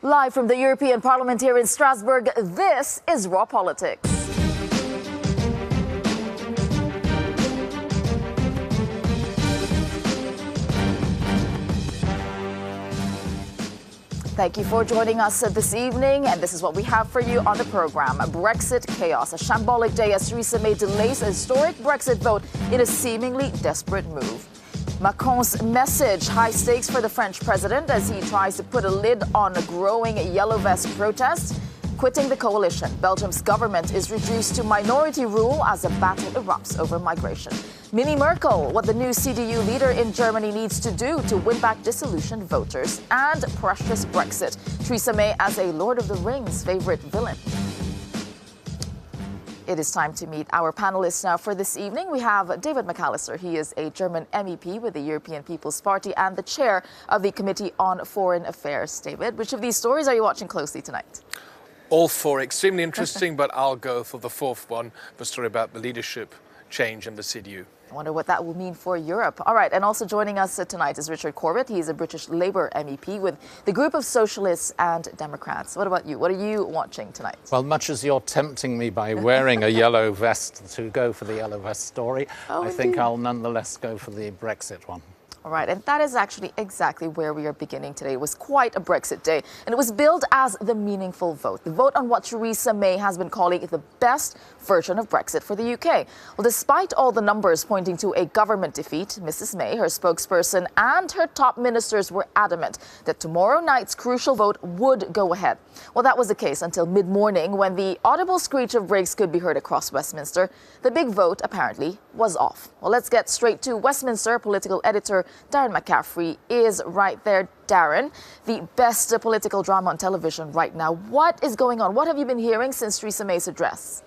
Live from the European Parliament here in Strasbourg, this is Raw Politics. Thank you for joining us this evening, and this is what we have for you on the program. Brexit chaos, a shambolic day as Theresa May delays a historic Brexit vote in a seemingly desperate move. Macron's message, high stakes for the French president as he tries to put a lid on a growing yellow vest protest. Quitting the coalition, Belgium's government is reduced to minority rule as a battle erupts over migration. Mini Merkel, what the new CDU leader in Germany needs to do to win back disillusioned voters. And precious Brexit, Theresa May as a Lord of the Rings favorite villain. It is time to meet our panelists now for this evening. We have David McAllister. He is a German MEP with the European People's Party and the chair of the Committee on Foreign Affairs. David, which of these stories are you watching closely tonight? All four extremely interesting, but I'll go for the fourth one, the story about the leadership change in the CDU. I wonder what that will mean for Europe. All right, and also joining us tonight is Richard Corbett. He's a British Labour MEP with the group of Socialists and Democrats. What about you? What are you watching tonight? Well, much as you're tempting me by wearing a yellow vest to go for the yellow vest story, I think I'll nonetheless go for the Brexit one. All right, and that is actually exactly where we are beginning today. It was quite a Brexit day, and it was billed as the meaningful vote, the vote on what Theresa May has been calling the best version of Brexit for the UK. Well, despite all the numbers pointing to a government defeat, Mrs. May, her spokesperson, and her top ministers were adamant that tomorrow night's crucial vote would go ahead. Well, that was the case until mid-morning when the audible screech of brakes could be heard across Westminster. The big vote, apparently, was off. Well, let's get straight to Westminster. Political editor Darren McCaffrey is right there. Darren, the best political drama on television right now. What is going on? What have you been hearing since Theresa May's address?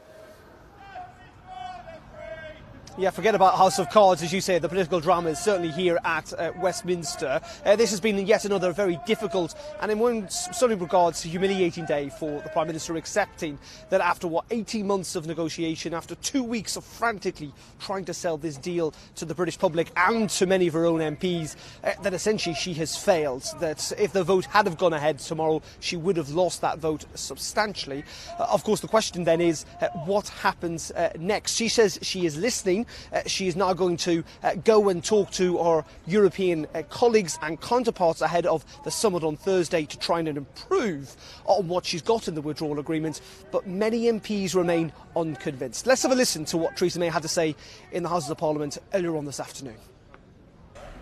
Yeah, forget about House of Cards, as you say. The political drama is certainly here at Westminster. This has been yet another very difficult and, in some regards, humiliating day for the Prime Minister, accepting that after, 18 months of negotiation, after 2 weeks of frantically trying to sell this deal to the British public and to many of her own MPs, that essentially she has failed, that if the vote had have gone ahead tomorrow, she would have lost that vote substantially. Of course, the question then is, what happens next? She says she is listening. She is now going to go and talk to our European colleagues and counterparts ahead of the summit on Thursday to try and improve on what she's got in the withdrawal agreement. But many MPs remain unconvinced. Let's have a listen to what Theresa May had to say in the Houses of Parliament earlier on this afternoon.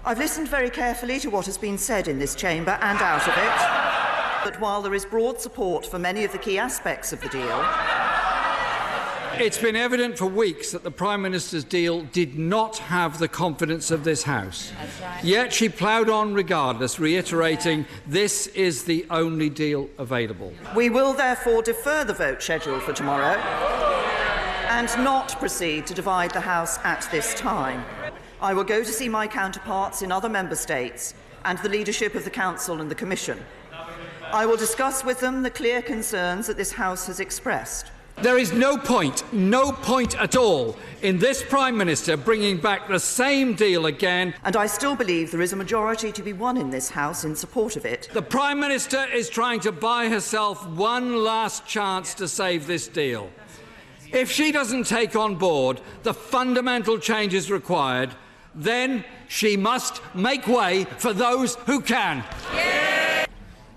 I've listened very carefully to what has been said in this chamber and out of it. But while there is broad support for many of the key aspects of the deal, it's been evident for weeks that the Prime Minister's deal did not have the confidence of this House. Right. Yet she ploughed on regardless, reiterating this is the only deal available. We will therefore defer the vote scheduled for tomorrow and not proceed to divide the House at this time. I will go to see my counterparts in other member states and the leadership of the Council and the Commission. I will discuss with them the clear concerns that this House has expressed. There is no point at all in this Prime Minister bringing back the same deal again. And I still believe there is a majority to be won in this House in support of it. The Prime Minister is trying to buy herself one last chance to save this deal. If she doesn't take on board the fundamental changes required, then she must make way for those who can. Yeah.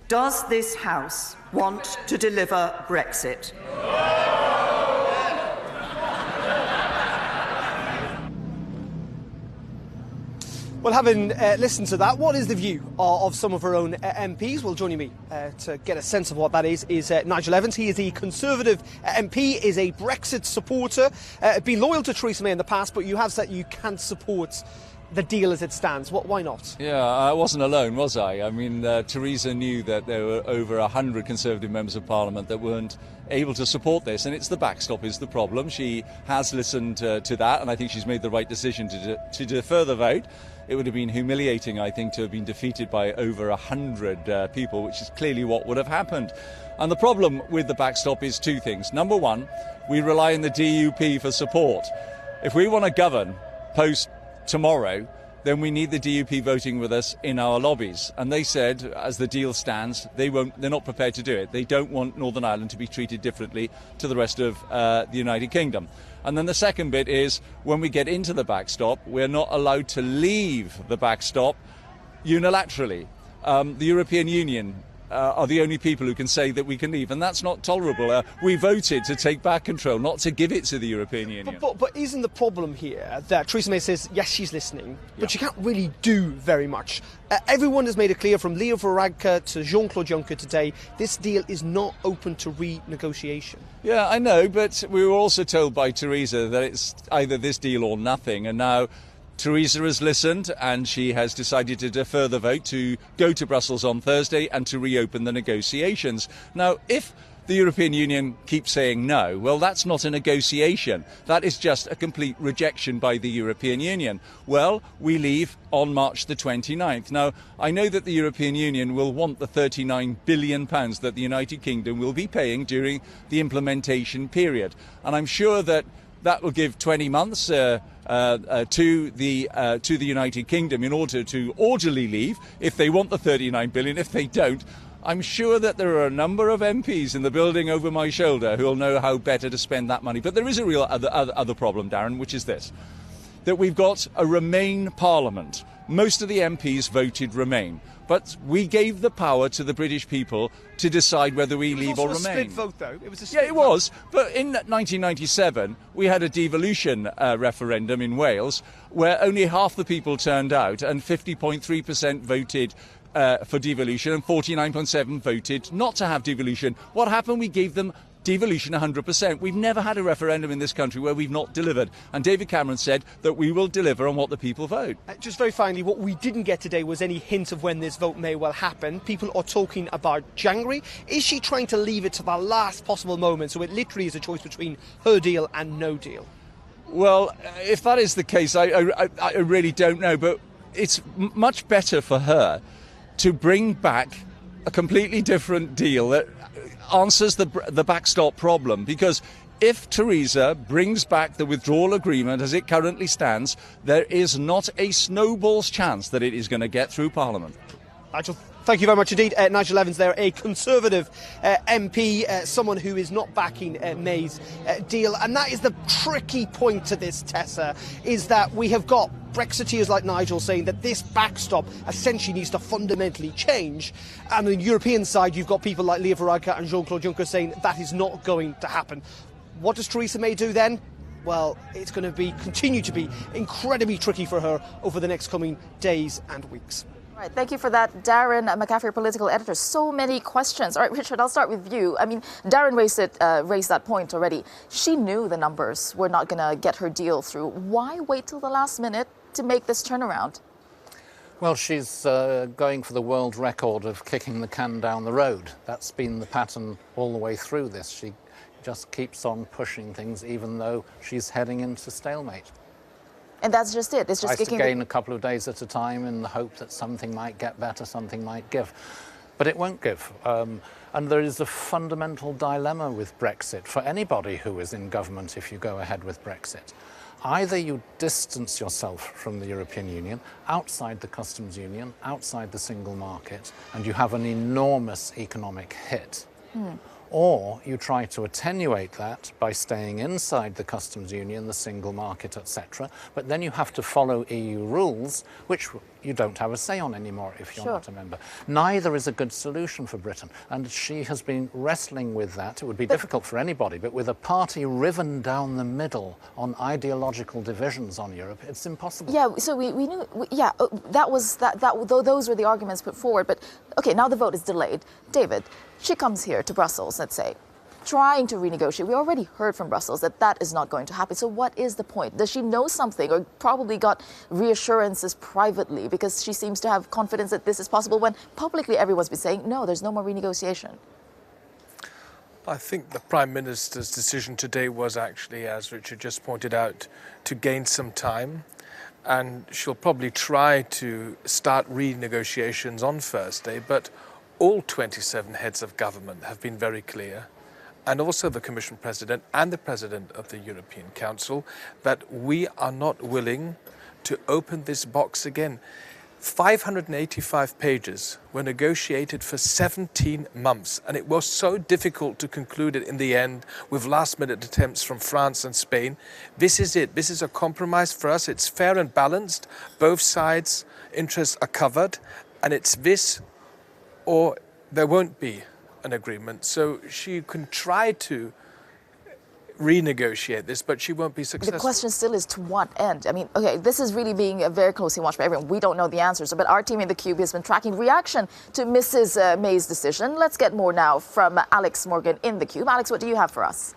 Does this House want to deliver Brexit? Well, having listened to that, what is the view of some of her own MPs? Well, joining me to get a sense of what that is Nigel Evans. He is a Conservative MP, is a Brexit supporter, been loyal to Theresa May in the past, but you have said you can't support the deal as it stands. Why not? Yeah, I wasn't alone, was I? I mean, Theresa knew that there were over 100 Conservative members of Parliament that weren't able to support this, and it's the backstop is the problem. She has listened to that, and I think she's made the right decision to defer the vote. It would have been humiliating, I think, to have been defeated by over 100 people, which is clearly what would have happened. And the problem with the backstop is two things. Number one, we rely on the DUP for support. If we want to govern post tomorrow, then we need the DUP voting with us in our lobbies. And they said, as the deal stands, they're not prepared to do it. They don't want Northern Ireland to be treated differently to the rest of the United Kingdom. And then the second bit is, when we get into the backstop, we're not allowed to leave the backstop unilaterally. The European Union are the only people who can say that we can leave, and that's not tolerable. We voted to take back control, not to give it to the European Union. But isn't the problem here that Theresa May says, yes, she's listening, but she can't really do very much? Everyone has made it clear, from Leo Varadkar to Jean-Claude Juncker today, this deal is not open to renegotiation. Yeah, I know, but we were also told by Theresa that it's either this deal or nothing, and now Theresa has listened and she has decided to defer the vote, to go to Brussels on Thursday and to reopen the negotiations. Now, if the European Union keeps saying no, well, that's not a negotiation. That is just a complete rejection by the European Union. Well, we leave on March the 29th. Now, I know that the European Union will want the £39 billion that the United Kingdom will be paying during the implementation period. And I'm sure that that will give 20 months to the United Kingdom in order to orderly leave if they want the 39 billion. If they don't, I'm sure that there are a number of MPs in the building over my shoulder who will know how better to spend that money. But there is a real other problem, Darren, which is this: that we've got a Remain Parliament. Most of the MPs voted Remain, but we gave the power to the British people to decide whether we leave or remain. It was a split vote, though. It was a split vote. Was. But in 1997, we had a devolution referendum in Wales where only half the people turned out, and 50.3% voted for devolution and 49.7% voted not to have devolution. What happened? We gave them devolution 100%. We've never had a referendum in this country where we've not delivered. And David Cameron said that we will deliver on what the people vote. Just very finally, what we didn't get today was any hint of when this vote may well happen. People are talking about January. Is she trying to leave it to the last possible moment, so it literally is a choice between her deal and no deal? Well, if that is the case, I really don't know. But it's much better for her to bring back a completely different deal that answers the backstop problem, because if Theresa brings back the withdrawal agreement as it currently stands, there is not a snowball's chance that it is going to get through Parliament. Nigel, thank you very much indeed. Nigel Evans there, a Conservative MP, someone who is not backing May's deal. And that is the tricky point to this, Tessa, is that we have got Brexiteers like Nigel saying that this backstop essentially needs to fundamentally change. And on the European side, you've got people like Leo Varadkar and Jean-Claude Juncker saying that is not going to happen. What does Theresa May do then? Well, it's going to continue to be incredibly tricky for her over the next coming days and weeks. All right, thank you for that, Darren McCaffrey, political editor. So many questions. All right, Richard, I'll start with you. I mean, Darren raised that point already. She knew the numbers were not going to get her deal through. Why wait till the last minute to make this turnaround? Well, she's going for the world record of kicking the can down the road. That's been the pattern all the way through this. She just keeps on pushing things, even though she's heading into stalemate. And that's just it. It's just tries to gain a couple of days at a time in the hope that something might get better, something might give. But it won't give. And there is a fundamental dilemma with Brexit for anybody who is in government if you go ahead with Brexit. Either you distance yourself from the European Union, outside the customs union, outside the single market, and you have an enormous economic hit. Or you try to attenuate that by staying inside the customs union, the single market, etc. But then you have to follow EU rules, which you don't have a say on anymore if you're not a member. Neither is a good solution for Britain. And she has been wrestling with that. It would be difficult for anybody, but with a party riven down the middle on ideological divisions on Europe, it's impossible. Yeah, so we knew, those were the arguments put forward. But, okay, now the vote is delayed. David, she comes here to Brussels, let's say, trying to renegotiate. We already heard from Brussels that is not going to happen. So what is the point? Does she know something, or probably got reassurances privately, because she seems to have confidence that this is possible when publicly everyone's been saying, no, there's no more renegotiation? I think the Prime Minister's decision today was actually, as Richard just pointed out, to gain some time. And she'll probably try to start renegotiations on Thursday, but all 27 heads of government have been very clear, and also the Commission President and the President of the European Council, that we are not willing to open this box again. 585 pages were negotiated for 17 months, and it was so difficult to conclude it in the end with last-minute attempts from France and Spain. This is it. This is a compromise for us. It's fair and balanced. Both sides' interests are covered, and it's this or there won't be an agreement. So she can try to renegotiate this, but she won't be successful. The question still is, to what end? I mean, okay, this is really being very closely watched by everyone. We don't know the answers, but our team in the Cube has been tracking reaction to Mrs. May's decision. Let's get more now from Alex Morgan in the Cube. Alex, what do you have for us?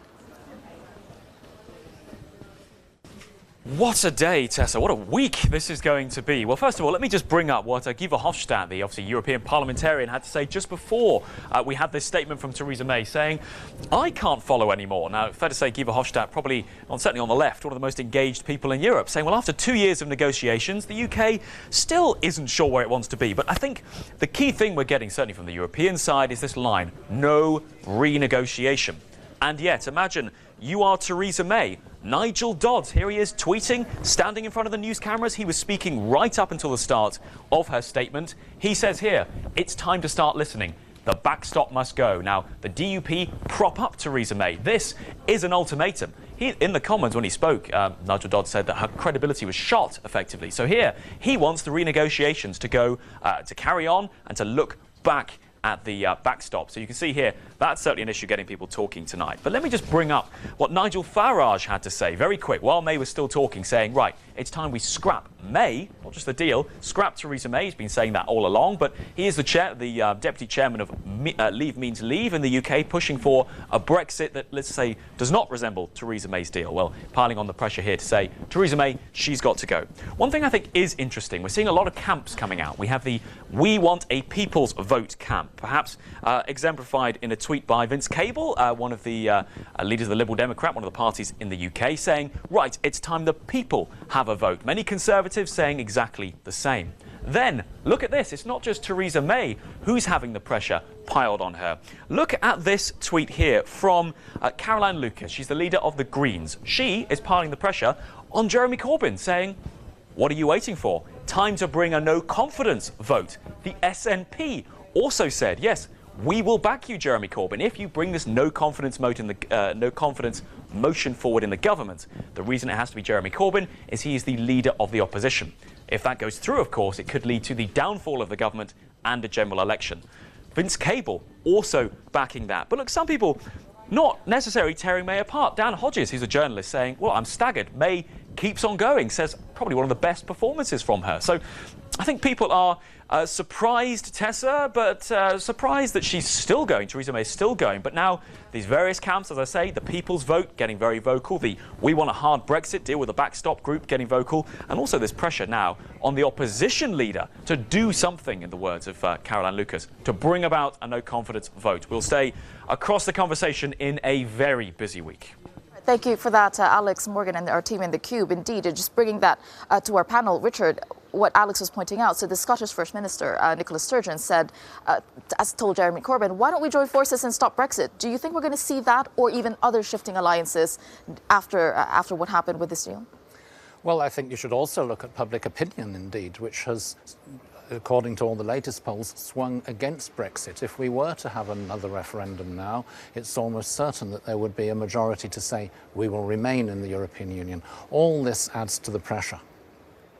What a day, Tessa. What a week this is going to be. Well, first of all, let me just bring up what Guy Verhofstadt, the obviously European parliamentarian, had to say just before we had this statement from Theresa May saying, I can't follow anymore. Now, fair to say, Guy Verhofstadt, probably, certainly on the left, one of the most engaged people in Europe, saying, well, after 2 years of negotiations, the UK still isn't sure where it wants to be. But I think the key thing we're getting, certainly from the European side, is this line, no renegotiation. And yet, imagine you are Theresa May. Nigel Dodds, here he is tweeting, standing in front of the news cameras. He was speaking right up until the start of her statement. He says here, it's time to start listening. The backstop must go. Now, the DUP prop up Theresa May. This is an ultimatum. In the Commons, when he spoke, Nigel Dodds said that her credibility was shot, effectively. So here, he wants the renegotiations to go, to carry on and to look back at the backstop. So you can see here, that's certainly an issue getting people talking tonight. But let me just bring up what Nigel Farage had to say very quick while May was still talking, saying, right, it's time we scrap May, not just the deal, scrap Theresa May. He's been saying that all along, but he is the deputy chairman of Leave Means Leave in the UK, pushing for a Brexit that, let's say, does not resemble Theresa May's deal. Well, piling on the pressure here to say, Theresa May, she's got to go. One thing I think is interesting, we're seeing a lot of camps coming out. We have the We Want a People's Vote camp, perhaps exemplified in a tweet by Vince Cable, one of the leaders of the Liberal Democrat, one of the parties in the UK, saying, right, it's time the people have a vote. Many Conservatives saying exactly the same. Then, look at this. It's not just Theresa May who's having the pressure piled on her. Look at this tweet here from Caroline Lucas. She's the leader of the Greens. She is piling the pressure on Jeremy Corbyn, saying, what are you waiting for? Time to bring a no-confidence vote. The SNP also said, yes, we will back you, Jeremy Corbyn, if you bring this no-confidence motion forward in the government. The reason it has to be Jeremy Corbyn is he is the leader of the opposition. If that goes through, of course, it could lead to the downfall of the government and a general election. Vince Cable also backing that. But look, some people not necessarily tearing May apart. Dan Hodges, who's a journalist, saying, well, I'm staggered. May keeps on going, says probably one of the best performances from her. So I think people are surprised, Tessa, but surprised that she's still going. Theresa May is still going. But now these various camps, as I say, the People's Vote getting very vocal, the We Want a Hard Brexit deal with a backstop group getting vocal, and also this pressure now on the opposition leader to do something, in the words of Caroline Lucas, to bring about a no-confidence vote. We'll stay across the conversation in a very busy week. Thank you for that, Alex Morgan and our team in the Cube. Indeed, just bringing that to our panel, Richard, what Alex was pointing out. So the Scottish First Minister, Nicola Sturgeon, said, as told Jeremy Corbyn, why don't we join forces and stop Brexit? Do you think we're going to see that or even other shifting alliances after what happened with this deal? Well, I think you should also look at public opinion, indeed, which has, according to all the latest polls, swung against Brexit. If we were to have another referendum now, it's almost certain that there would be a majority to say we will remain in the European Union. All this adds to the pressure.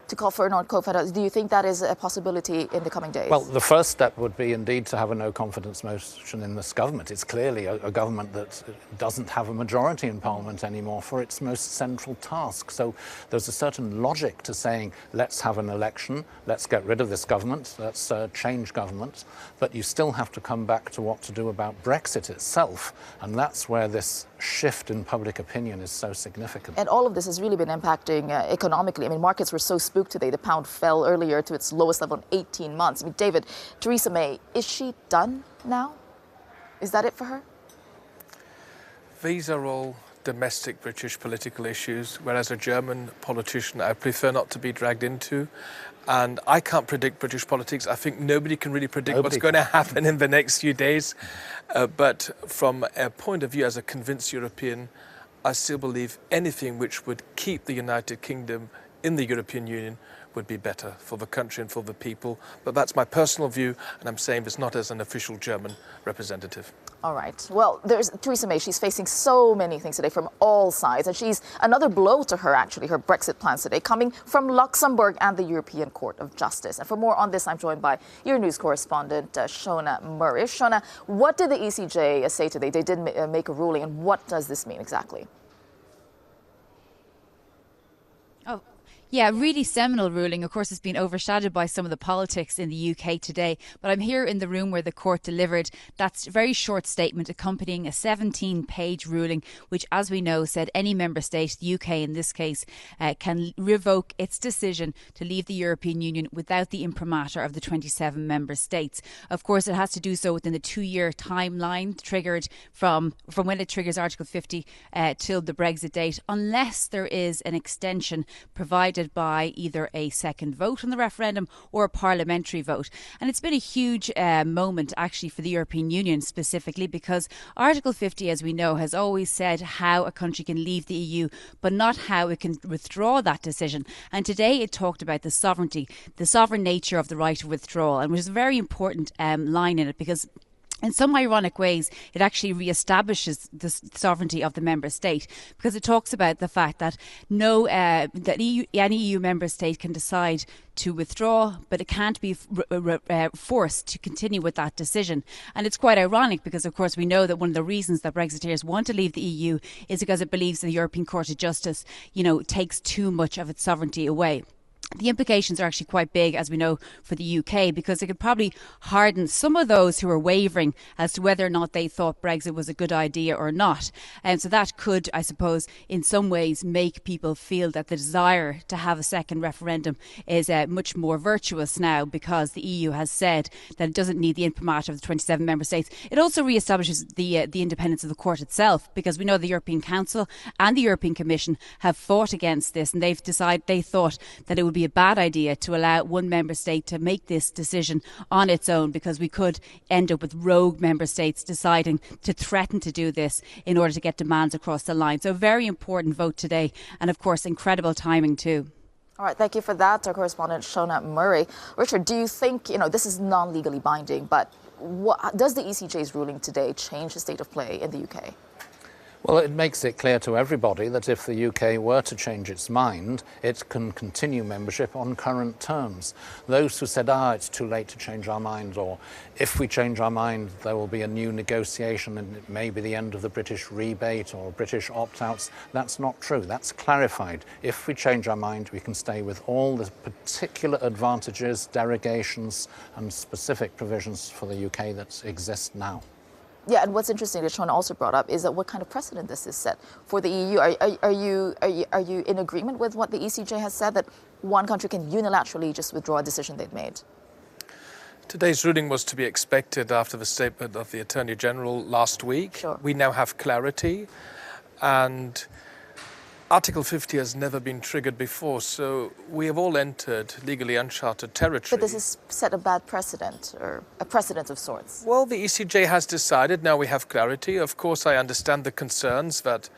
To call for a non-confidence, do you think that is a possibility in the coming days? Well, the first step would be indeed to have a no-confidence motion in this government. It's clearly a government that doesn't have a majority in Parliament anymore for its most central task. So there's a certain logic to saying, let's have an election, let's get rid of this government, let's change government. But you still have to come back to what to do about Brexit itself. And that's where this shift in public opinion is so significant. And all of this has really been impacting economically. I mean, markets were so spooked today. The pound fell earlier to its lowest level in 18 months. I mean, David, Theresa May, is she done now? Is that it for her? These are all domestic British political issues, whereas a German politician I prefer not to be dragged into. And I can't predict British politics. I think nobody can really predict what's going to happen in the next few days. But from a point of view as a convinced European, I still believe anything which would keep the United Kingdom in the European Union would be better for the country and for the people. But that's my personal view, and I'm saying this not as an official German representative. All right. Well, there's Theresa May. She's facing so many things today from all sides. And she's another blow to her, actually, her Brexit plans today, coming from Luxembourg and the European Court of Justice. And for more on this, I'm joined by Euronews correspondent Shona Murray. Shona, what did the ECJ say today? They did make a ruling, and what does this mean exactly? Yeah, really seminal ruling. Of course, it's been overshadowed by some of the politics in the UK today. But I'm here in the room where the court delivered that very short statement accompanying a 17-page ruling, which, as we know, said any member state, the UK in this case, can revoke its decision to leave the European Union without the imprimatur of the 27 member states. Of course, it has to do so within the 2-year timeline triggered from when it triggers Article 50 till the Brexit date, unless there is an extension provided by either a second vote on the referendum or a parliamentary vote. And it's been a huge moment actually for the European Union specifically, because Article 50, as we know, has always said how a country can leave the EU, but not how it can withdraw that decision. And today it talked about the sovereignty, the sovereign nature of the right of withdrawal, and which is a very important line in it, because in some ironic ways, it actually re-establishes the sovereignty of the member state, because it talks about the fact that any EU member state can decide to withdraw, but it can't be forced to continue with that decision. And it's quite ironic because, of course, we know that one of the reasons that Brexiteers want to leave the EU is because it believes the European Court of Justice, takes too much of its sovereignty away. The implications are actually quite big, as we know, for the UK, because it could probably harden some of those who are wavering as to whether or not they thought Brexit was a good idea or not. And so that could, I suppose, in some ways make people feel that the desire to have a second referendum is much more virtuous now, because the EU has said that it doesn't need the imprimatur of the 27 member states. It also re-establishes the independence of the court itself, because we know the European Council and the European Commission have fought against this, and they thought that it would be a bad idea to allow one member state to make this decision on its own, because we could end up with rogue member states deciding to threaten to do this in order to get demands across the line. So a very important vote today, and of course incredible timing too. All right, thank you for that, our correspondent Shona Murray. Richard, do you think, this is non-legally binding, but does the ECJ's ruling today change the state of play in the UK? Well, it makes it clear to everybody that if the UK were to change its mind, it can continue membership on current terms. Those who said, it's too late to change our mind, or if we change our mind, there will be a new negotiation and it may be the end of the British rebate or British opt-outs, that's not true. That's clarified. If we change our mind, we can stay with all the particular advantages, derogations and specific provisions for the UK that exist now. Yeah, and what's interesting that Shona also brought up is that what kind of precedent this is set for the EU. Are you in agreement with what the ECJ has said, that one country can unilaterally just withdraw a decision they've made? Today's ruling was to be expected after the statement of the Attorney General last week. Sure. We now have clarity, and Article 50 has never been triggered before, so we have all entered legally uncharted territory. But this has set a bad precedent, or a precedent of sorts. Well, the ECJ has decided, now we have clarity. Of course, I understand the concerns that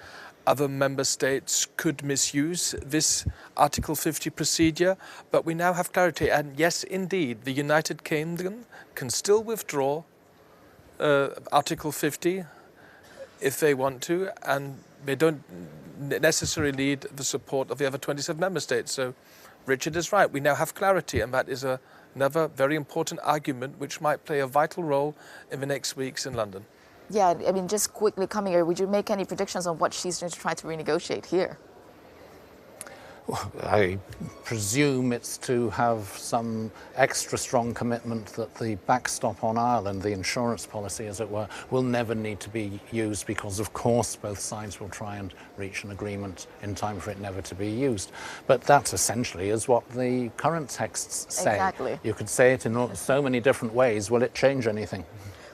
other member states could misuse this Article 50 procedure, but we now have clarity. And yes, indeed, the United Kingdom can still withdraw Article 50 if they want to, and they don't necessarily need the support of the other 27 member states. So Richard is right. We now have clarity, and that is another very important argument which might play a vital role in the next weeks in London. Yeah, just quickly coming here, would you make any predictions on what she's going to try to renegotiate here? I presume it's to have some extra strong commitment that the backstop on Ireland, the insurance policy as it were, will never need to be used, because of course both sides will try and reach an agreement in time for it never to be used. But that essentially is what the current texts say. Exactly. You could say it in so many different ways. Will it change anything?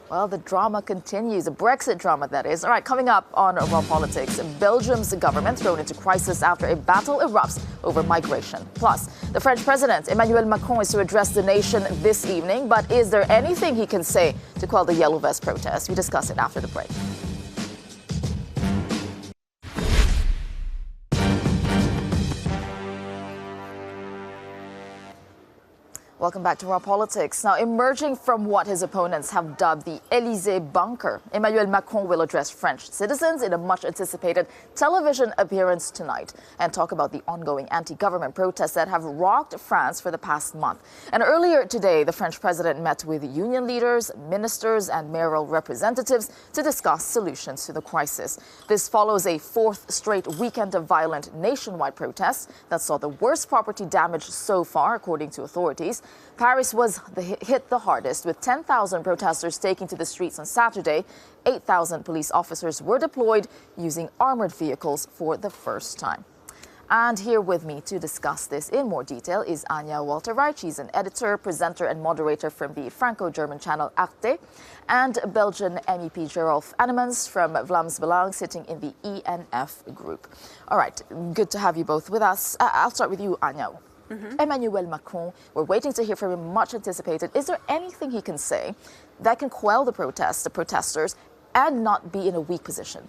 Well, the drama continues, the Brexit drama, that is. All right, coming up on World Politics, Belgium's government thrown into crisis after a battle erupts over migration. Plus, the French president, Emmanuel Macron, is to address the nation this evening. But is there anything he can say to quell the Yellow Vest protest? We discuss it after the break. Welcome back to Raw Politics. Now, emerging from what his opponents have dubbed the Élysée bunker, Emmanuel Macron will address French citizens in a much-anticipated television appearance tonight and talk about the ongoing anti-government protests that have rocked France for the past month. And earlier today, the French president met with union leaders, ministers, and mayoral representatives to discuss solutions to the crisis. This follows a fourth straight weekend of violent nationwide protests that saw the worst property damage so far, according to authorities. Paris was hit the hardest, with 10,000 protesters taking to the streets on Saturday. 8,000 police officers were deployed using armored vehicles for the first time. And here with me to discuss this in more detail is Anja Walter-Reich. She's an editor, presenter, and moderator from the Franco-German channel Arte, and Belgian MEP Gerolf Annemans from Vlaams Belang, sitting in the ENF group. All right, good to have you both with us. I'll start with you, Anja. Emmanuel Macron, we're waiting to hear from him, much anticipated. Is there anything he can say that can quell the protesters, and not be in a weak position?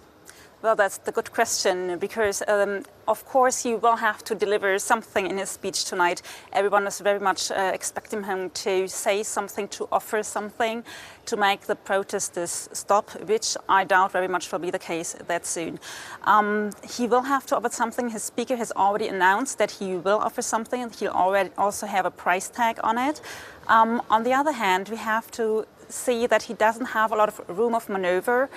Well, that's the good question, because of course he will have to deliver something in his speech tonight. Everyone is very much expecting him to say something, to offer something, to make the protesters stop, which I doubt very much will be the case that soon. He will have to offer something. His speaker has already announced that he will offer something, and he'll already also have a price tag on it. On the other hand, we have to see that he doesn't have a lot of room of maneuver.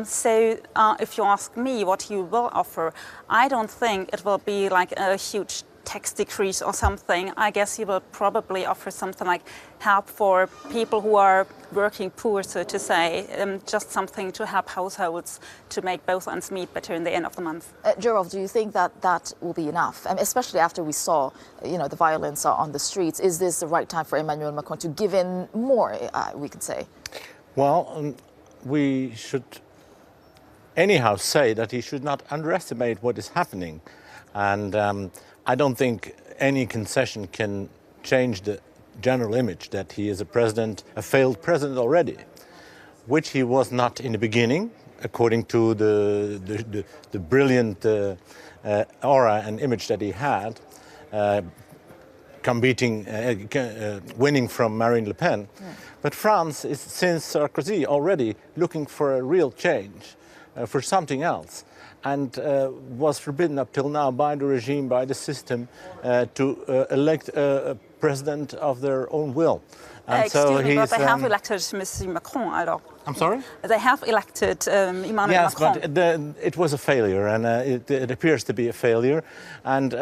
So if you ask me what he will offer, I don't think it will be like a huge tax decrease or something. I guess he will probably offer something like help for people who are working poor, so to say, just something to help households to make both ends meet better in the end of the month. Gerolf, do you think that that will be enough? Especially after we saw, the violence on the streets. Is this the right time for Emmanuel Macron to give in more, we could say? Well, we should anyhow say that he should not underestimate what is happening. And I don't think any concession can change the general image that he is a failed president already, which he was not in the beginning, according to the brilliant aura and image that he had, winning from Marine Le Pen. Yeah. But France is, since Sarkozy, already looking for a real change, for something else, and was forbidden up till now by the regime, by the system, to elect a president of their own will. And excuse me, but they have elected Mr. Macron, alors. I'm sorry? They have elected Emmanuel Macron. Yes, but it was a failure, and it appears to be a failure. And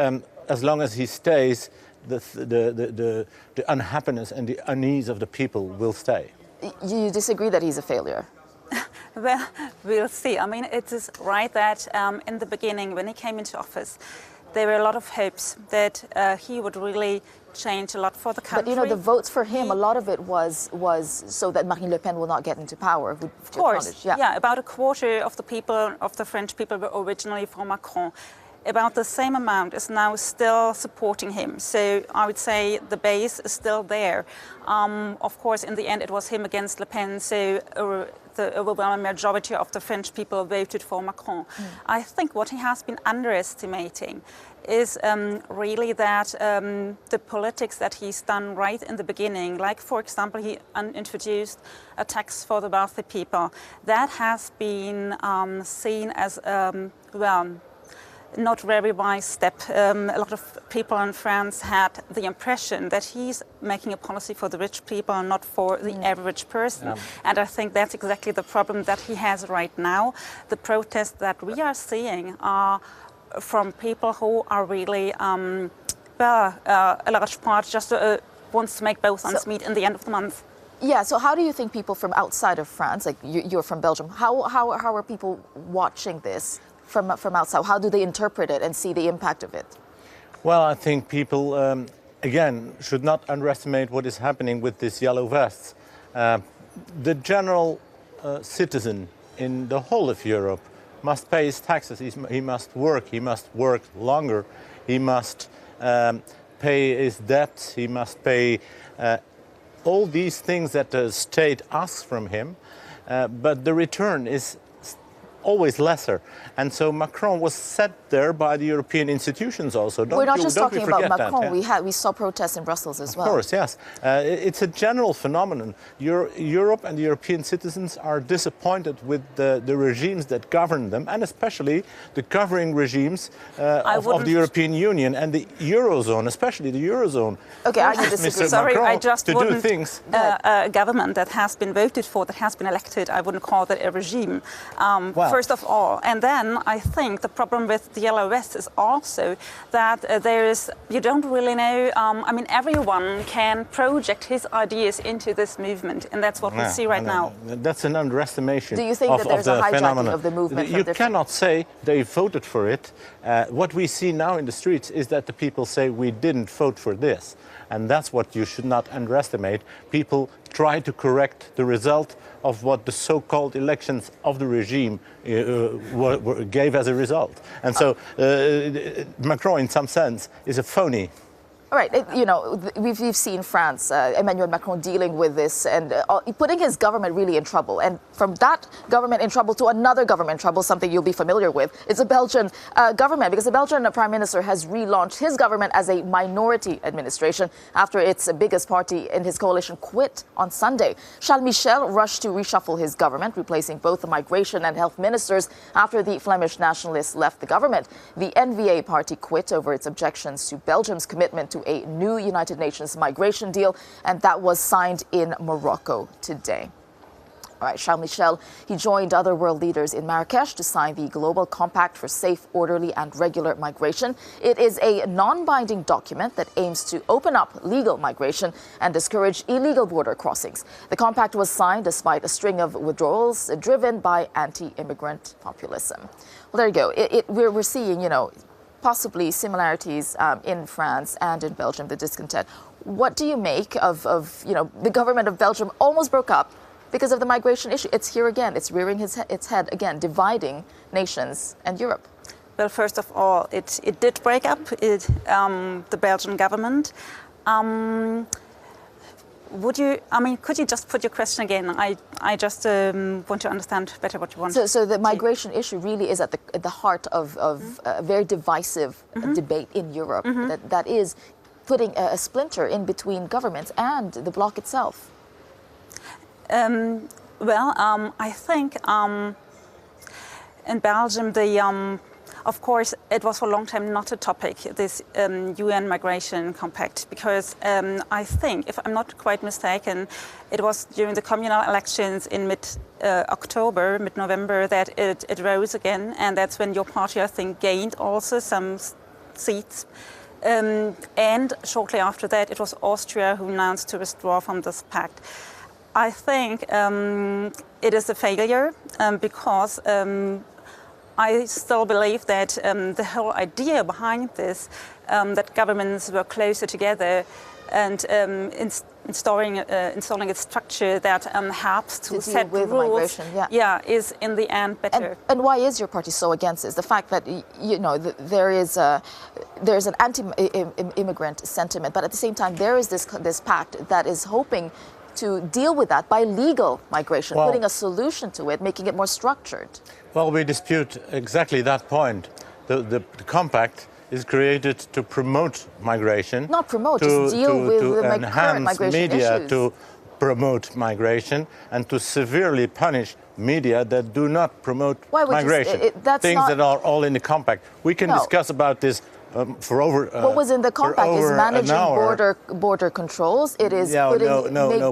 as long as he stays, the unhappiness and the unease of the people will stay. You disagree that he's a failure? Well, we'll see. I mean, it is right that in the beginning, when he came into office, there were a lot of hopes that he would really change a lot for the country. But the votes for him, a lot of it was so that Marine Le Pen will not get into power. Of course, yeah. About a quarter of the people, of the French people, were originally for Macron. About the same amount is now still supporting him. So I would say the base is still there. Of course, in the end, it was him against Le Pen, so the overwhelming majority of the French people voted for Macron. I think what he has been underestimating is really that the politics that he's done right in the beginning, like, for example, he introduced a tax for the wealthy people, that has been seen as, not very wise step. A lot of people in France had the impression that he's making a policy for the rich people and not for the average person. And I think that's exactly the problem that he has right now. The protests that we are seeing are from people who are really, a large part just wants to make both ends meet in the end of the month. Yeah, so how do you think people from outside of France, like you're from Belgium, how are people watching this? From outside, how do they interpret it and see the impact of it? Well, I think people, again, should not underestimate what is happening with this yellow vests. The general citizen in the whole of Europe must pay his taxes. He must work longer, he must pay his debts, he must pay all these things that the state asks from him, but the return is always lesser. And so Macron was set there by the European institutions also. We're not just talking about Macron. That, yeah. We saw protests in Brussels as well. Of course, yes. It's a general phenomenon. Europe and the European citizens are disappointed with the regimes that govern them, and especially the governing regimes of the European Union and the Eurozone, especially the Eurozone. Okay, I disagree. Sorry, Macron I just to wouldn't. Do things. A government that has been voted for, that has been elected, I wouldn't call that a regime. First of all, and then I think the problem with the Yellow Vest is also that you don't really know. I mean, everyone can project his ideas into this movement, and that's what we see right now. That's an underestimation. Do you think that there's a hijacking of the movement? You cannot say they voted for it. What we see now in the streets is that the people say we didn't vote for this. And that's what you should not underestimate. People try to correct the result of what the so-called elections of the regime gave as a result. And so Macron, in some sense, is a phony. All right, we've seen France, Emmanuel Macron dealing with this and putting his government really in trouble. And from that government in trouble to another government in trouble, something you'll be familiar with, is the Belgian government, because the Belgian Prime Minister has relaunched his government as a minority administration after its biggest party in his coalition quit on Sunday. Charles Michel rushed to reshuffle his government, replacing both the migration and health ministers after the Flemish nationalists left the government. The NVA party quit over its objections to Belgium's commitment to a new United Nations migration deal, and that was signed in Morocco today. All right, Charles Michel, he joined other world leaders in Marrakesh to sign the Global Compact for Safe, Orderly and Regular Migration. It is a non-binding document that aims to open up legal migration and discourage illegal border crossings. The compact was signed despite a string of withdrawals driven by anti-immigrant populism. Well, there you go. We're seeing, possibly similarities in France and in Belgium, the discontent. What do you make of the government of Belgium almost broke up because of the migration issue? It's here again. It's rearing its head again, dividing nations and Europe. Well, first of all, it did break up, the Belgian government. Could you just put your question again? I just want to understand better what you want. So the migration issue really is at the heart of a very divisive debate in Europe that is putting a splinter in between governments and the bloc itself. I think in Belgium, of course, it was for a long time not a topic, this UN migration compact, because I think, if I'm not quite mistaken, it was during the communal elections in mid-November, that it rose again, and that's when your party, I think, gained also some seats. And shortly after that, it was Austria who announced to withdraw from this pact. I think it is a failure because I still believe that the whole idea behind this, that governments were closer together and installing a structure that helps to set with rules, is in the end better. And why is your party so against this? The fact that there's an anti-immigrant sentiment, but at the same time there is this pact that is hoping to deal with that by legal migration, putting a solution to it, making it more structured. Well, we dispute exactly that point. The compact is created to promote migration. Not promote, just deal with the current migration media issues. To promote migration and to severely punish media that do not promote migration. Things that are all in the compact. We can discuss about this for over what was in the compact is managing border controls. It is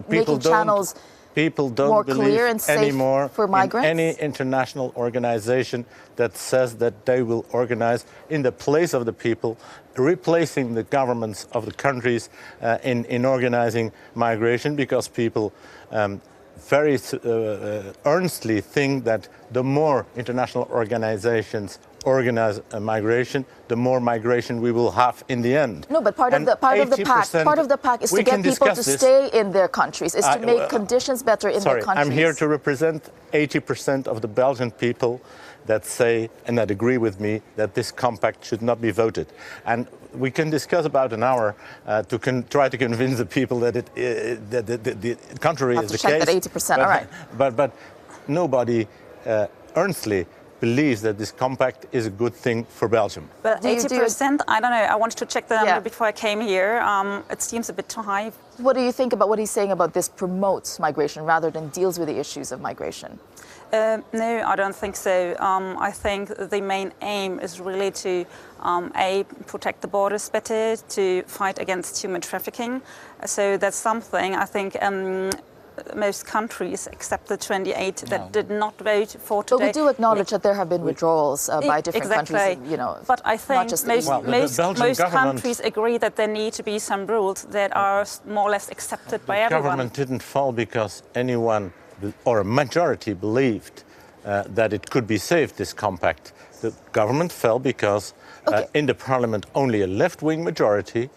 making channels people don't more believe clear and safe anymore for migrants. In any international organization that says that they will organize in the place of the people, replacing the governments of the countries in organizing migration, because people very earnestly think that the more international organizations organize migration, the more migration we will have in the end. No, but part of the pact is to get people to stay in their countries, is to make conditions better in their countries. I'm here to represent 80% of the Belgian people that say and that agree with me that this compact should not be voted. And we can discuss about an hour to try to convince the people that the contrary is the case. That 80%, all right. But nobody earnestly believes that this compact is a good thing for Belgium. Well, 80%, I don't know. I wanted to check the number before I came here. It seems a bit too high. What do you think about what he's saying about this promotes migration rather than deals with the issues of migration? No, I don't think so. I think the main aim is really to protect the borders better, to fight against human trafficking. So that's something I think most countries, except the 28 that did not vote for today. But we do acknowledge that there have been withdrawals by different countries. You know, but I think most countries agree that there need to be some rules that are more or less accepted by everyone. The government didn't fall because anyone or a majority believed that it could be saved, this compact. The government fell because in the parliament only a left-wing majority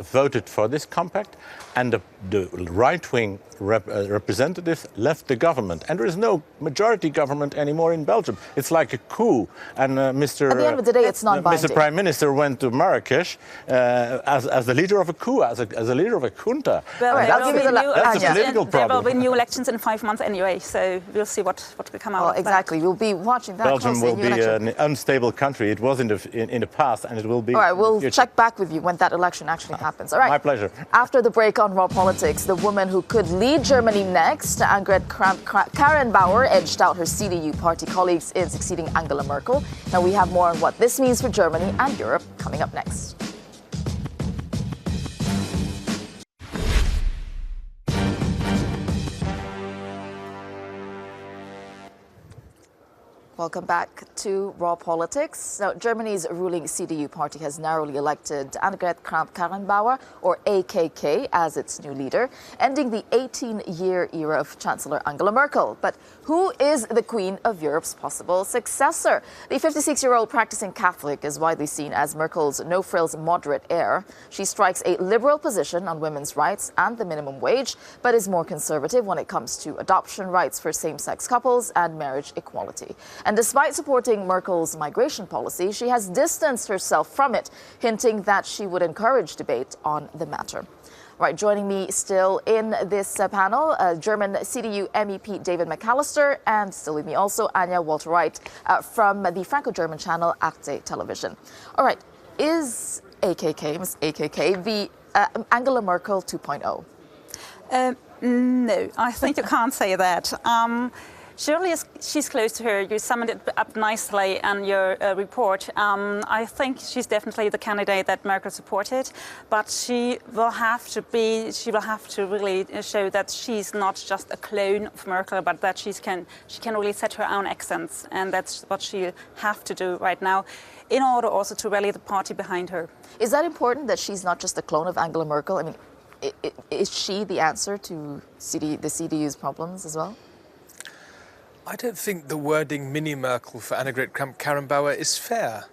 voted for this compact, and the right-wing representatives left the government. And there is no majority government anymore in Belgium. It's like a coup. And at the end of the day, it's non-binding. Mr. Prime Minister went to Marrakesh as the leader of a coup, as a leader of a junta. Well, that's a political problem. There will be new elections in 5 months anyway, so we'll see what will come out of exactly. that. We'll be watching that Belgium closely. will be an unstable country. It was in the past, and it will be. All right, we'll check back with you when that election actually happens. All right. My pleasure. After the break on Raw Politics, the woman who could lead Germany next, Annegret Kramp-Karrenbauer, edged out her CDU party colleagues in succeeding Angela Merkel. Now we have more on what this means for Germany and Europe coming up next. Welcome back to Raw Politics. Now, Germany's ruling CDU party has narrowly elected Annegret Kramp-Karrenbauer, or AKK, as its new leader, ending the 18-year era of Chancellor Angela Merkel. But who is the Queen of Europe's possible successor? The 56-year-old practicing Catholic is widely seen as Merkel's no-frills moderate heir. She strikes a liberal position on women's rights and the minimum wage, but is more conservative when it comes to adoption rights for same-sex couples and marriage equality. And despite supporting Merkel's migration policy, she has distanced herself from it, hinting that she would encourage debate on the matter. Right, joining me still in this panel, German CDU MEP David McAllister, and still with me also Anya Walter-Wright from the Franco-German channel Arte Television. All right, is AKK the Angela Merkel 2.0? No, I think you can't say that. Surely she's close to her. You summed it up nicely in your report. I think she's definitely the candidate that Merkel supported, but she will have to really show that she's not just a clone of Merkel, but that she can really set her own accents, and that's what she'll have to do right now, in order also to rally the party behind her. Is that important, that she's not just a clone of Angela Merkel? I mean, is she the answer to the CDU's problems as well? I don't think the wording mini-Merkel for Annegret Kramp-Karrenbauer is fair,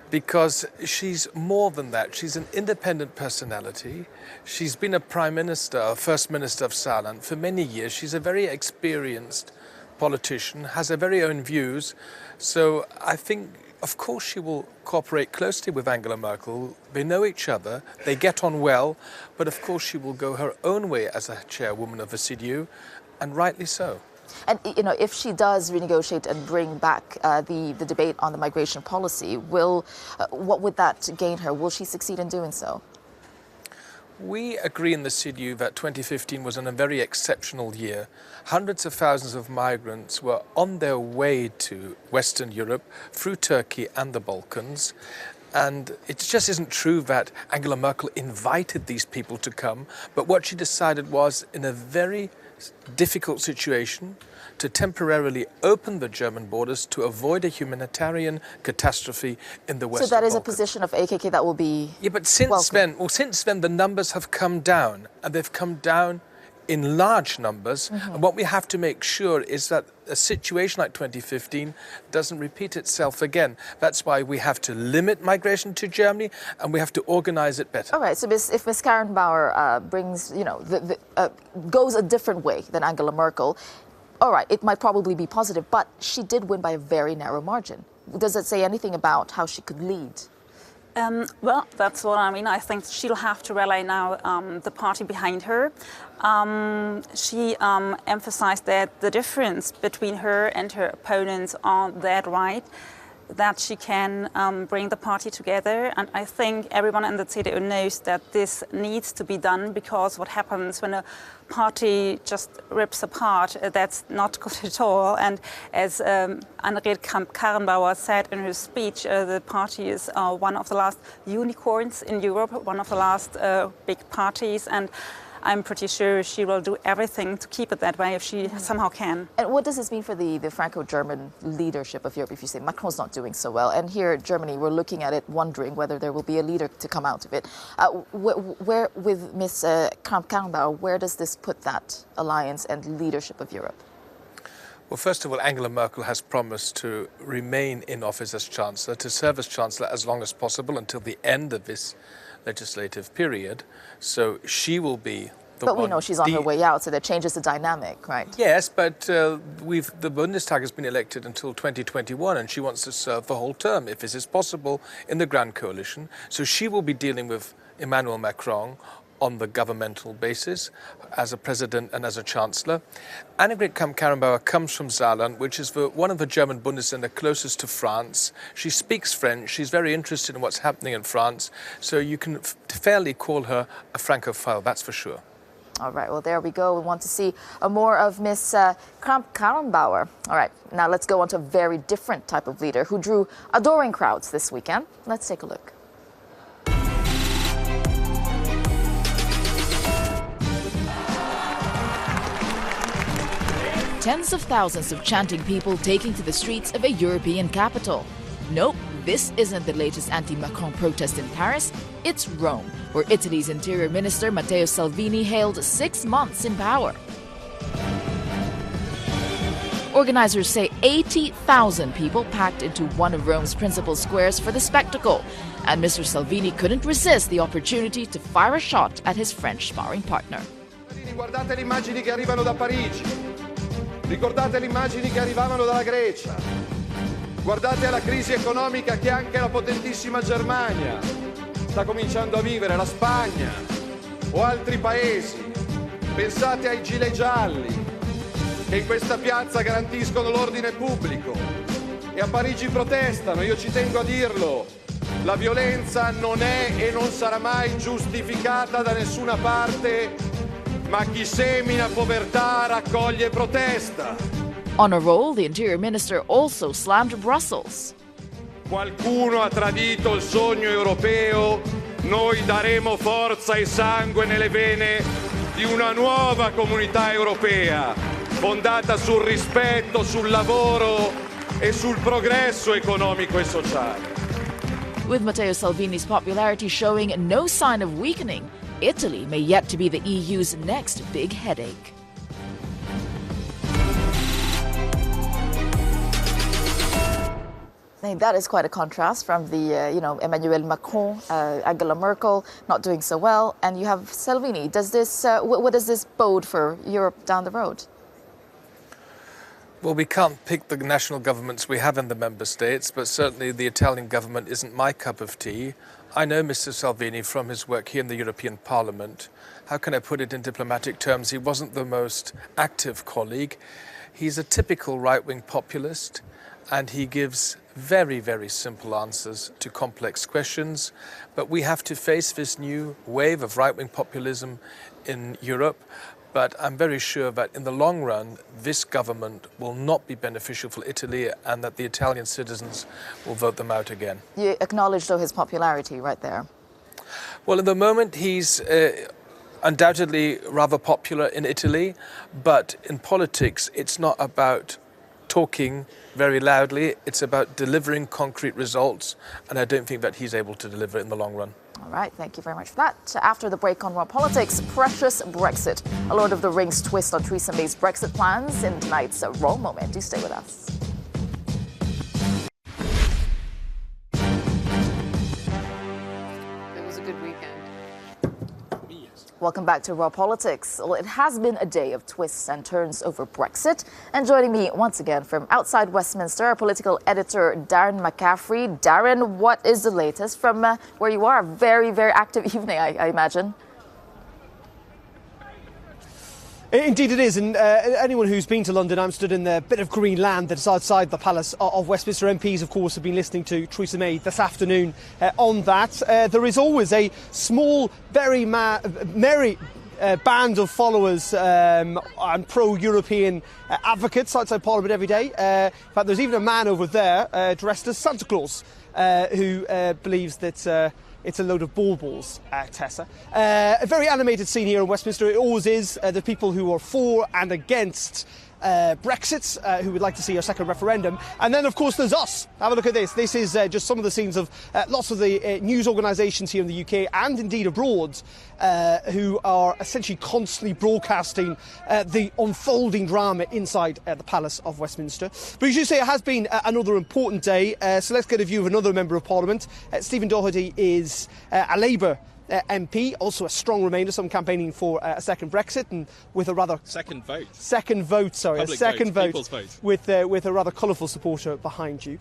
because she's more than that. She's an independent personality. She's been a Prime Minister, or First Minister of Saarland for many years. She's a very experienced politician, has her very own views. So I think, of course, she will cooperate closely with Angela Merkel. They know each other, they get on well, but of course she will go her own way as a chairwoman of the CDU, and rightly so. And, you know, if she does renegotiate and bring back the debate on the migration policy, what would that gain her? Will she succeed in doing so? We agree in the CDU that 2015 was a very exceptional year. Hundreds of thousands of migrants were on their way to Western Europe through Turkey and the Balkans. And it just isn't true that Angela Merkel invited these people to come, but what she decided was, in a very difficult situation, to temporarily open the German borders to avoid a humanitarian catastrophe in the Western Balkans. So that is a position of AKK that will be but since then the numbers have come down, and they've come down in large numbers. And what we have to make sure is that a situation like 2015 doesn't repeat itself again. That's why we have to limit migration to Germany, and we have to organize it better. All right, so if Ms. Karrenbauer brings, goes a different way than Angela Merkel, all right, it might probably be positive, but she did win by a very narrow margin. Does it say anything about how she could lead? Well, that's what I mean. I think she'll have to rally now the party behind her. She emphasized that the difference between her and her opponents aren't that wide, that she can bring the party together. And I think everyone in the CDU knows that this needs to be done, because what happens when a party just rips apart, that's not good at all. And as Annegret Kramp-Karrenbauer said in her speech, the party is one of the last unicorns in Europe, one of the last big parties. And I'm pretty sure she will do everything to keep it that way if she somehow can. And what does this mean for the Franco-German leadership of Europe if you say Macron's not doing so well? And here in Germany, we're looking at it wondering whether there will be a leader to come out of it. Where with Ms. Kramp-Karrenbauer, where does this put that alliance and leadership of Europe? Well, first of all, Angela Merkel has promised to remain in office as Chancellor, to serve as Chancellor as long as possible until the end of this legislative period. So she will be the But one. we know she's on her way out, so that changes the dynamic, right? Yes, but the Bundestag has been elected until 2021, and she wants to serve the whole term, if this is possible, in the Grand Coalition. So she will be dealing with Emmanuel Macron on the governmental basis, as a president and as a chancellor. Annegret Kramp-Karrenbauer comes from Saarland, which is one of the German Bundesländer closest to France. She speaks French. She's very interested in what's happening in France. So you can fairly call her a Francophile, that's for sure. All right, well, there we go. We want to see more of Ms. Kramp-Karrenbauer. All right, now let's go on to a very different type of leader who drew adoring crowds this weekend. Let's take a look. Tens of thousands of chanting people taking to the streets of a European capital. Nope, this isn't the latest anti-Macron protest in Paris. It's Rome, where Italy's Interior Minister Matteo Salvini hailed 6 months in power. Organizers say 80,000 people packed into one of Rome's principal squares for the spectacle, and Mr. Salvini couldn't resist the opportunity to fire a shot at his French sparring partner. Guardate le immagini che arrivano da Parigi. Ricordate le immagini che arrivavano dalla Grecia. Guardate alla crisi economica che anche la potentissima Germania sta cominciando a vivere, la Spagna o altri paesi. Pensate ai gilet gialli che in questa piazza garantiscono l'ordine pubblico e a Parigi protestano. Io ci tengo a dirlo, la violenza non è e non sarà mai giustificata da nessuna parte, ma chi semina povertà raccoglie protesta. On a roll, the Interior Minister also slammed Brussels. Qualcuno ha tradito il sogno europeo, noi daremo forza e sangue nelle vene di una nuova comunità europea, fondata sul rispetto, sul lavoro e sul progresso economico e sociale. With Matteo Salvini's popularity showing no sign of weakening, Italy may yet to be the EU's next big headache. I think that is quite a contrast from the, Emmanuel Macron, Angela Merkel not doing so well, and you have Salvini. Does this, what does this bode for Europe down the road? Well, we can't pick the national governments we have in the member states, but certainly the Italian government isn't my cup of tea. I know Mr. Salvini from his work here in the European Parliament. How can I put it in diplomatic terms? He wasn't the most active colleague. He's a typical right-wing populist, and he gives very, very simple answers to complex questions. But we have to face this new wave of right-wing populism in Europe. But I'm very sure that in the long run, this government will not be beneficial for Italy, and that the Italian citizens will vote them out again. You acknowledge, though, his popularity right there. Well, at the moment, he's undoubtedly rather popular in Italy, but in politics, it's not about talking very loudly, it's about delivering concrete results, and I don't think that he's able to deliver in the long run. All right, thank you very much for that. After the break on World Politics, precious Brexit. A Lord of the Rings twist on Theresa May's Brexit plans in tonight's Raw Moment. Do stay with us. It was a good weekend. Welcome back to Raw Politics. Well, it has been a day of twists and turns over Brexit. And joining me once again from outside Westminster, our political editor Darren McCaffrey. Darren, what is the latest from where you are? Very, very active evening, I imagine. Indeed it is, and anyone who's been to London, I'm stood in the bit of green land that's outside the Palace of Westminster. MPs, of course, have been listening to Theresa May this afternoon on that. There is always a small, very merry band of followers and pro-European advocates outside Parliament every day. In fact, there's even a man over there dressed as Santa Claus who believes that it's a load of baubles, Tessa. A very animated scene here in Westminster. It always is. The people who are for and against Brexit, who would like to see a second referendum. And then, of course, there's us. Have a look at this. This is just some of the scenes of lots of the news organisations here in the UK and indeed abroad who are essentially constantly broadcasting the unfolding drama inside the Palace of Westminster. But as you say, it has been another important day. So let's get a view of another Member of Parliament. Stephen Doherty is a Labour MP, also a strong Remainer, some campaigning for a second Brexit, and with a rather second vote, people's vote. With a rather colourful supporter behind you.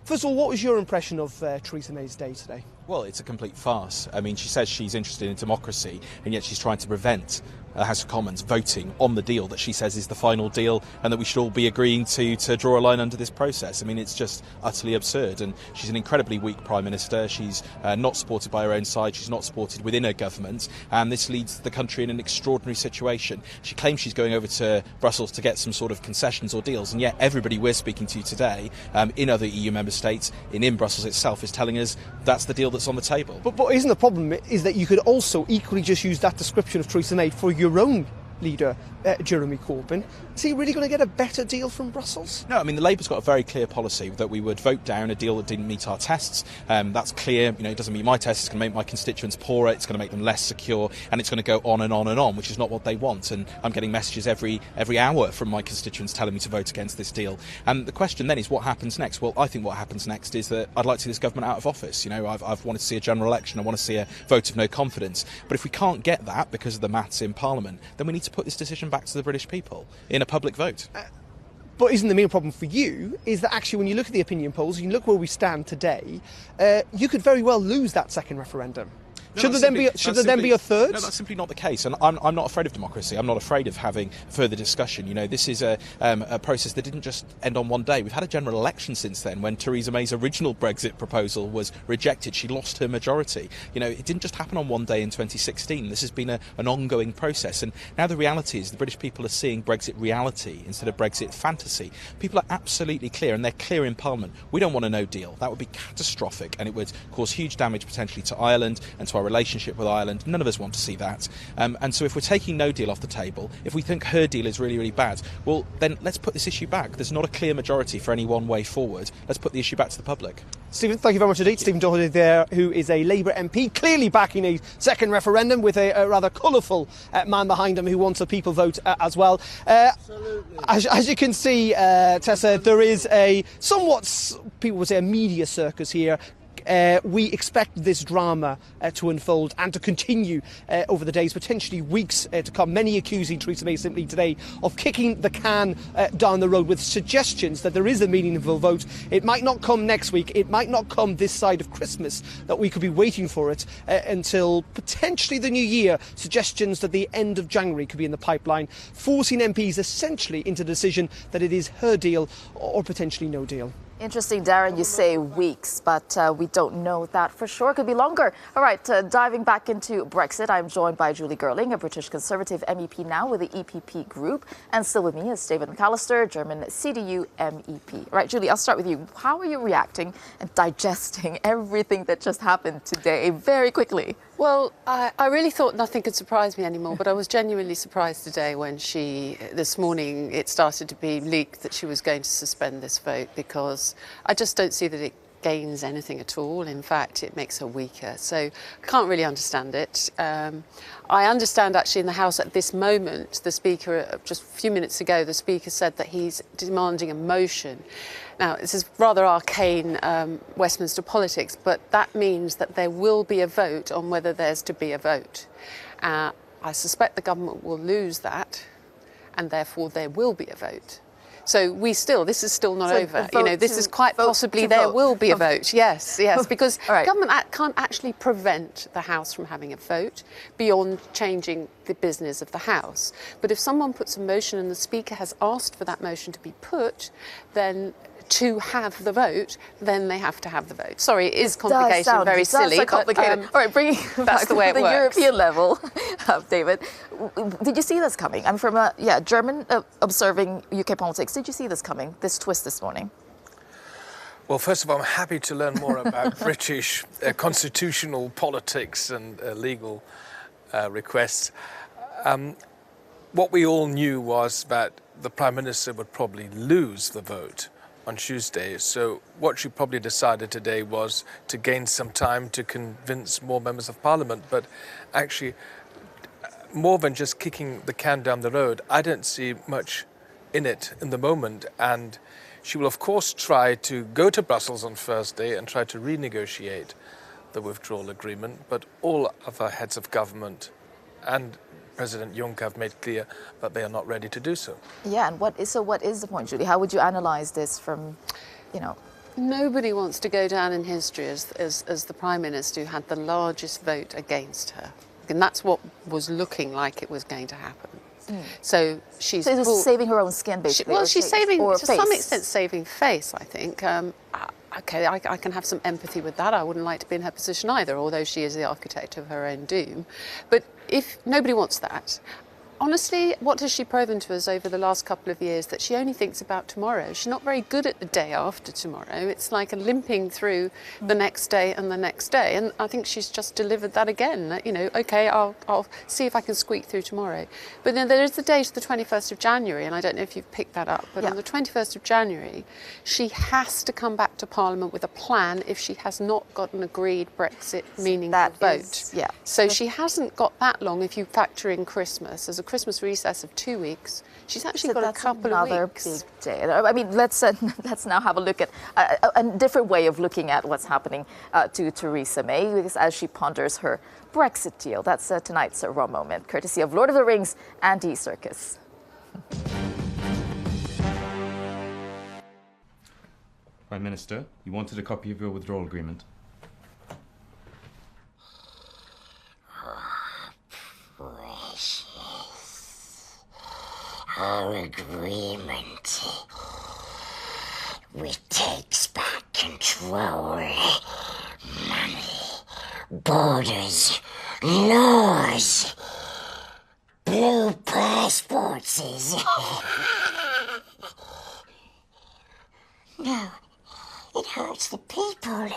First of all, what was your impression of Theresa May's day today? Well, it's a complete farce. I mean, she says she's interested in democracy, and yet she's trying to prevent the House of Commons voting on the deal that she says is the final deal and that we should all be agreeing to draw a line under this process. I mean, it's just utterly absurd, and she's an incredibly weak Prime Minister. She's not supported by her own side. She's not supported within her government, and this leads the country in an extraordinary situation. She claims she's going over to Brussels to get some sort of concessions or deals, and yet everybody we're speaking to today in other EU member states, in Brussels itself, is telling us that's the deal that's on the table. But isn't the problem is that you could also equally just use that description of Theresa May for your own leader, Jeremy Corbyn? Is he really going to get a better deal from Brussels? No, I mean, the Labour's got a very clear policy that we would vote down a deal that didn't meet our tests. That's clear. You know, it doesn't meet my tests. It's going to make my constituents poorer. It's going to make them less secure, and it's going to go on and on and on, which is not what they want. And I'm getting messages every hour from my constituents telling me to vote against this deal. And the question then is, what happens next? Well, I think what happens next is that I'd like to see this government out of office. You know, I've wanted to see a general election. I want to see a vote of no confidence. But if we can't get that because of the maths in Parliament, then we need to put this decision back to the British people in a public vote. But isn't the main problem for you is that actually when you look at the opinion polls, you look where we stand today, you could very well lose that second referendum. Should there then be a third? No, that's simply not the case. And I'm not afraid of democracy. I'm not afraid of having further discussion. You know, this is a process that didn't just end on one day. We've had a general election since then when Theresa May's original Brexit proposal was rejected. She lost her majority. You know, it didn't just happen on one day in 2016. This has been an ongoing process. And now the reality is the British people are seeing Brexit reality instead of Brexit fantasy. People are absolutely clear, and they're clear in Parliament. We don't want a no deal. That would be catastrophic, and it would cause huge damage potentially to Ireland and to our relationship with Ireland. None of us want to see that. And so if we're taking no deal off the table, if we think her deal is really, really bad, well, then let's put this issue back. There's not a clear majority for any one way forward. Let's put the issue back to the public. Stephen, thank you very much indeed. Stephen Doherty there, who is a Labour MP, clearly backing a second referendum with a rather colourful man behind him who wants a people vote as well. As you can see, Tessa, there is a somewhat, people would say, a media circus here. We expect this drama to unfold and to continue over the days, potentially weeks to come. Many accusing Theresa May simply today of kicking the can down the road with suggestions that there is a meaningful vote. It might not come next week. It might not come this side of Christmas, that we could be waiting for it until potentially the new year. Suggestions that the end of January could be in the pipeline, forcing MPs essentially into the decision that it is her deal or potentially no deal. Interesting, Darren, you say weeks, but we don't know that for sure. Could be longer. All right, diving back into Brexit, I'm joined by Julie Girling, a British Conservative MEP now with the EPP group. And still with me is David McAllister, German CDU MEP. All right, Julie, I'll start with you. How are you reacting and digesting everything that just happened today very quickly? Well, I really thought nothing could surprise me anymore, but I was genuinely surprised today when this morning, it started to be leaked that she was going to suspend this vote, because I just don't see that it gains anything at all. In fact, it makes her weaker. So I can't really understand it. I understand actually in the House at this moment, the Speaker, just a few minutes ago, the Speaker said that he's demanding a motion. Now, this is rather arcane Westminster politics, but that means that there will be a vote on whether there's to be a vote. I suspect the government will lose that, and therefore there will be a vote. So this is still not over. This is quite possibly there will be a vote. Yes, because government can't actually prevent the House from having a vote beyond changing the business of the House. But if someone puts a motion and the Speaker has asked for that motion to be put, then to have the vote, then they have to have the vote. Sorry, it is complicated and very silly. So complicated. All right, bringing that's the way it the works. European level, David. Did you see this coming? I'm from a German observing UK politics. Did you see this coming? This twist this morning? Well, first of all, I'm happy to learn more about British constitutional politics and legal requests. What we all knew was that the Prime Minister would probably lose the vote on Tuesday. So what she probably decided today was to gain some time to convince more members of Parliament. But actually, more than just kicking the can down the road, I don't see much in it in the moment. And she will, of course, try to go to Brussels on Thursday and try to renegotiate the withdrawal agreement. But all other heads of government and President Juncker have made clear that they are not ready to do so. Yeah, and what is the point, Julie? How would you analyse this from, Nobody wants to go down in history as the Prime Minister who had the largest vote against her. And that's what was looking like it was going to happen. So she's saving her own skin, basically. She's saving, to some extent, saving face, I think. Okay, I can have some empathy with that. I wouldn't like to be in her position either, although she is the architect of her own doom. But if nobody wants that, honestly, what has she proven to us over the last couple of years? That she only thinks about tomorrow. She's not very good at the day after tomorrow. It's like a limping through the next day and the next day. And I think she's just delivered that again. Okay, I'll see if I can squeak through tomorrow. But then there is the date of the 21st of January, and I don't know if you've picked that up, but on the 21st of January, she has to come back to Parliament with a plan if she has not got an agreed Brexit meaningful vote. So she hasn't got that long if you factor in Christmas. As a Christmas recess of 2 weeks, she's actually got a couple of weeks. Big day. I mean, let's now have a look at a different way of looking at what's happening to Theresa May, because as she ponders her Brexit deal. That's tonight's Raw Moment, courtesy of Lord of the Rings and E-Circus. Prime Minister, you wanted a copy of your withdrawal agreement. Our agreement, which takes back control, money, borders, laws, blue passports. No, it hurts the people,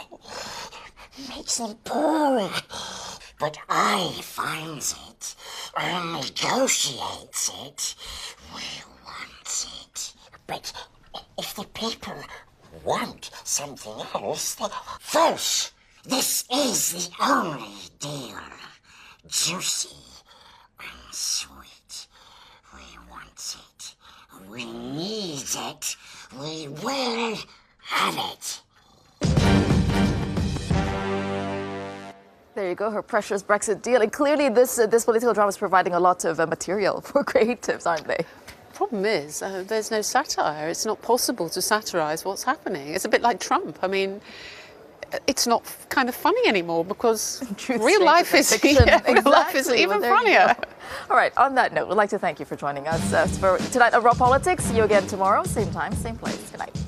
makes them poorer. But I finds it and negotiates it. We want it. But if the people want something else, then false. This is the only deal. Juicy and sweet. We want it. We need it. We will have it. There you go, her precious Brexit deal. And clearly this political drama is providing a lot of material for creatives, aren't they? Problem is, there's no satire. It's not possible to satirise what's happening. It's a bit like Trump. I mean, it's not kind of funny anymore because real life is real life is even funnier. All right, on that note, we'd like to thank you for joining us for tonight on Raw Politics. See you again tomorrow, same time, same place. Good night.